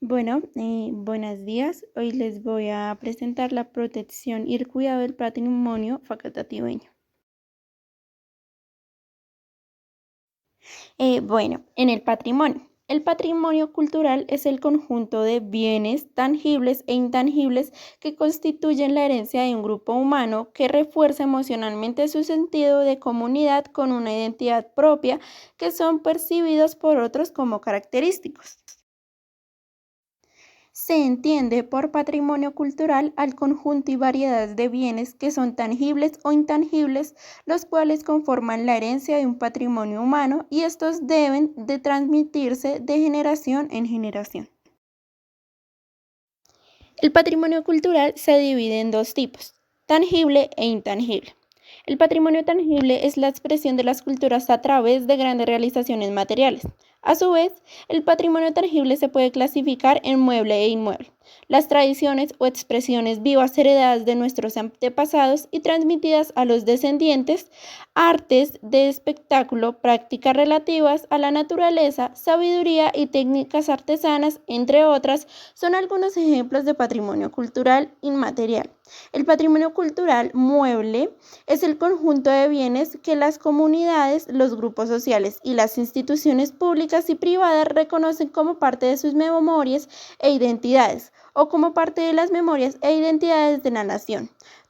Buenos días. Hoy les voy a presentar la protección y el cuidado del patrimonio facultativeño. En el patrimonio. El patrimonio cultural es el conjunto de bienes tangibles e intangibles que constituyen la herencia de un grupo humano que refuerza emocionalmente su sentido de comunidad con una identidad propia que son percibidos por otros como característicos. Se entiende por patrimonio cultural al conjunto y variedad de bienes que son tangibles o intangibles, los cuales conforman la herencia de un patrimonio humano y estos deben de transmitirse de generación en generación. El patrimonio cultural se divide en dos tipos, tangible e intangible. El patrimonio tangible es la expresión de las culturas a través de grandes realizaciones materiales. A su vez, el patrimonio tangible se puede clasificar en mueble e inmueble, las tradiciones o expresiones vivas heredadas de nuestros antepasados y transmitidas a los descendientes, artes de espectáculo, prácticas relativas a la naturaleza, sabiduría y técnicas artesanas, entre otras, son algunos ejemplos de patrimonio cultural inmaterial. El patrimonio cultural mueble es el conjunto de bienes que las comunidades, los grupos sociales y las instituciones públicas y privadas reconocen como parte de sus memorias e identidades, o como parte de las memorias e identidades de la nación,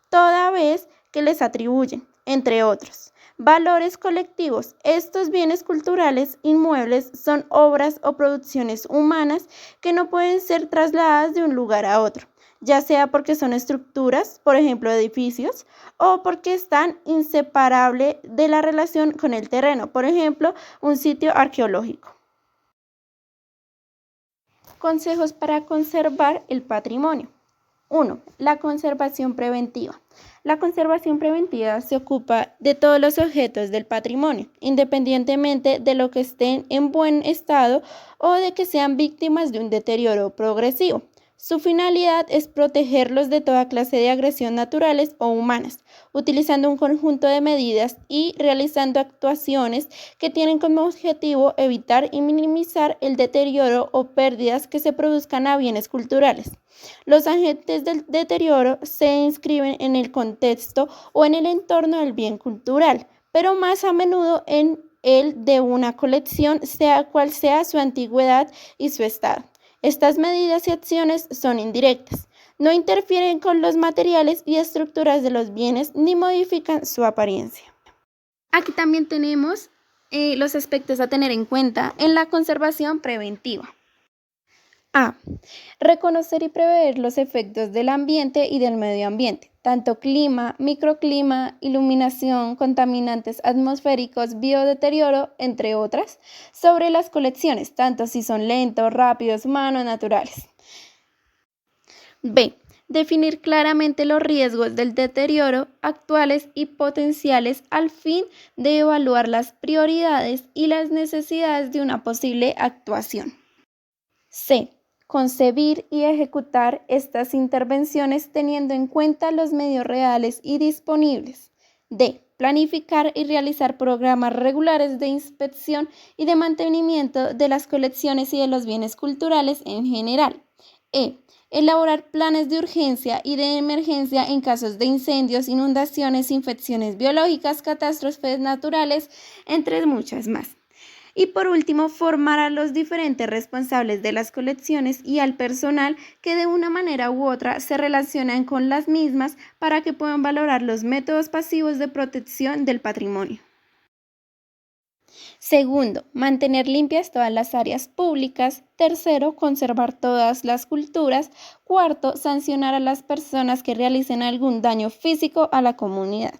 toda vez que les atribuyen, entre otros, valores colectivos. Estos bienes culturales inmuebles son obras o producciones humanas que no pueden ser trasladadas de un lugar a otro, ya sea porque son estructuras, por ejemplo edificios, o porque están inseparables de la relación con el terreno, por ejemplo un sitio arqueológico. Consejos para conservar el patrimonio. 1. La conservación preventiva. La conservación preventiva se ocupa de todos los objetos del patrimonio, independientemente de lo que estén en buen estado o de que sean víctimas de un deterioro progresivo. Su finalidad es protegerlos de toda clase de agresión naturales o humanas, utilizando un conjunto de medidas y realizando actuaciones que tienen como objetivo evitar y minimizar el deterioro o pérdidas que se produzcan a bienes culturales. Los agentes del deterioro se inscriben en el contexto o en el entorno del bien cultural, pero más a menudo en el de una colección, sea cual sea su antigüedad y su estado. Estas medidas y acciones son indirectas, no interfieren con los materiales y estructuras de los bienes ni modifican su apariencia. Aquí también tenemos los aspectos a tener en cuenta en la conservación preventiva. A. Reconocer y prever los efectos del ambiente y del medio ambiente, tanto clima, microclima, iluminación, contaminantes atmosféricos, biodeterioro, entre otras, sobre las colecciones, tanto si son lentos, rápidos, humanos, naturales. B. Definir claramente los riesgos del deterioro actuales y potenciales al fin de evaluar las prioridades y las necesidades de una posible actuación. C. Concebir y ejecutar estas intervenciones teniendo en cuenta los medios reales y disponibles. D. Planificar y realizar programas regulares de inspección y de mantenimiento de las colecciones y de los bienes culturales en general. E. Elaborar planes de urgencia y de emergencia en casos de incendios, inundaciones, infecciones biológicas, catástrofes naturales, entre muchas más. Y por último, formar a los diferentes responsables de las colecciones y al personal que de una manera u otra se relacionan con las mismas para que puedan valorar los métodos pasivos de protección del patrimonio. Segundo, mantener limpias todas las áreas públicas. Tercero, conservar todas las culturas. Cuarto, sancionar a las personas que realicen algún daño físico a la comunidad.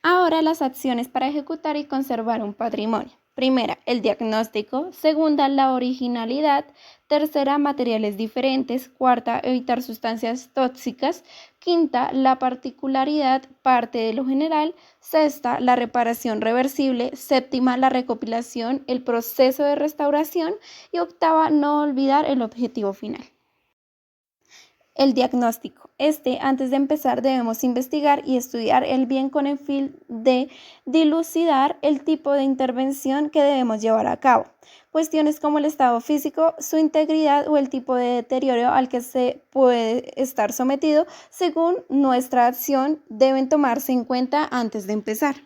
Ahora las acciones para ejecutar y conservar un patrimonio. Primera, el diagnóstico. Segunda, la originalidad. Tercera, materiales diferentes. Cuarta, evitar sustancias tóxicas. Quinta, la particularidad, parte de lo general. Sexta, la reparación reversible. Séptima, la recopilación, el proceso de restauración. Y octava, no olvidar el objetivo final. El diagnóstico. Antes de empezar, debemos investigar y estudiar el bien con el fin de dilucidar el tipo de intervención que debemos llevar a cabo. cuestiones como el estado físico, su integridad o el tipo de deterioro al que se puede estar sometido según nuestra acción deben tomarse en cuenta antes de empezar.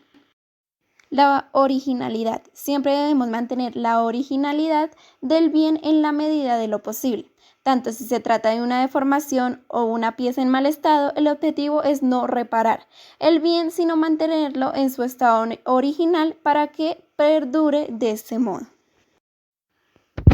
La originalidad. Siempre debemos mantener la originalidad del bien en la medida de lo posible. Tanto si se trata de una deformación o una pieza en mal estado, el objetivo es no reparar el bien, sino mantenerlo en su estado original para que perdure de este modo.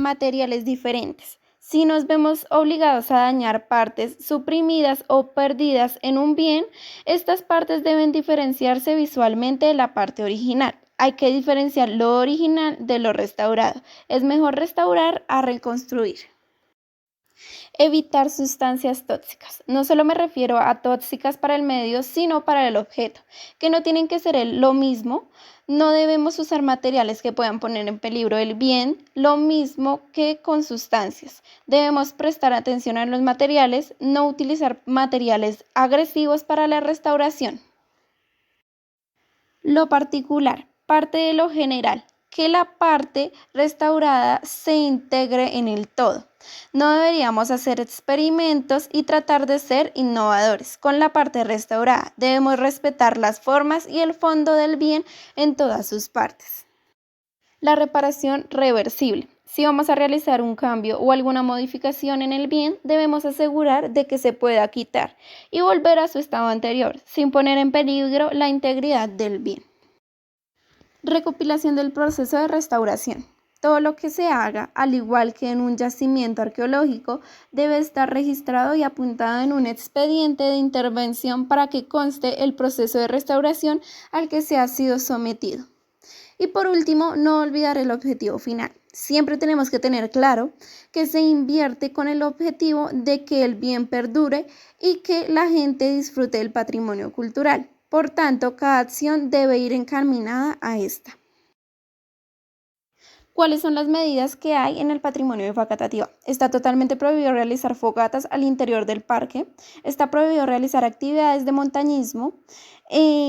Materiales diferentes. Si nos vemos obligados a dañar partes suprimidas o perdidas en un bien, estas partes deben diferenciarse visualmente de la parte original. Hay que diferenciar lo original de lo restaurado. Es mejor restaurar a reconstruir. Evitar sustancias tóxicas. No solo me refiero a tóxicas para el medio, sino para el objeto, que no tienen que ser lo mismo. No debemos usar materiales que puedan poner en peligro el bien, lo mismo que con sustancias. Debemos prestar atención a los materiales, no utilizar materiales agresivos para la restauración. Lo particular, parte de lo general, que la parte restaurada se integre en el todo. No deberíamos hacer experimentos y tratar de ser innovadores con la parte restaurada. Debemos respetar las formas y el fondo del bien en todas sus partes. La reparación reversible. Si vamos a realizar un cambio o alguna modificación en el bien, debemos asegurar de que se pueda quitar y volver a su estado anterior, sin poner en peligro la integridad del bien. Recopilación del proceso de restauración. Todo lo que se haga, al igual que en un yacimiento arqueológico, debe estar registrado y apuntado en un expediente de intervención para que conste el proceso de restauración al que se ha sido sometido. Y por último, no olvidar el objetivo final. Siempre tenemos que tener claro que se invierte con el objetivo de que el bien perdure y que la gente disfrute del patrimonio cultural. Por tanto, cada acción debe ir encaminada a esta. ¿Cuáles son las medidas que hay en el patrimonio de Facatativá? Está totalmente prohibido realizar fogatas al interior del parque, está prohibido realizar actividades de montañismo,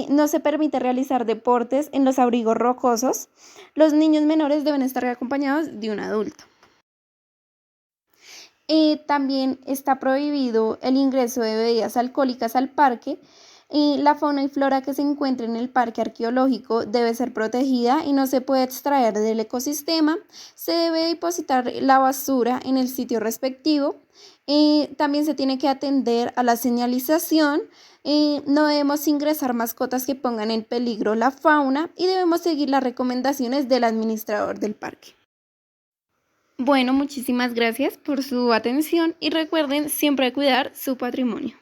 no se permite realizar deportes en los abrigos rocosos, los niños menores deben estar acompañados de un adulto. También está prohibido el ingreso de bebidas alcohólicas al parque. La fauna y flora que se encuentra en el parque arqueológico debe ser protegida y no se puede extraer del ecosistema. Se debe depositar la basura en el sitio respectivo. También se tiene que atender a la señalización. No debemos ingresar mascotas que pongan en peligro la fauna y debemos seguir las recomendaciones del administrador del parque. Bueno, muchísimas gracias por su atención y recuerden siempre cuidar su patrimonio.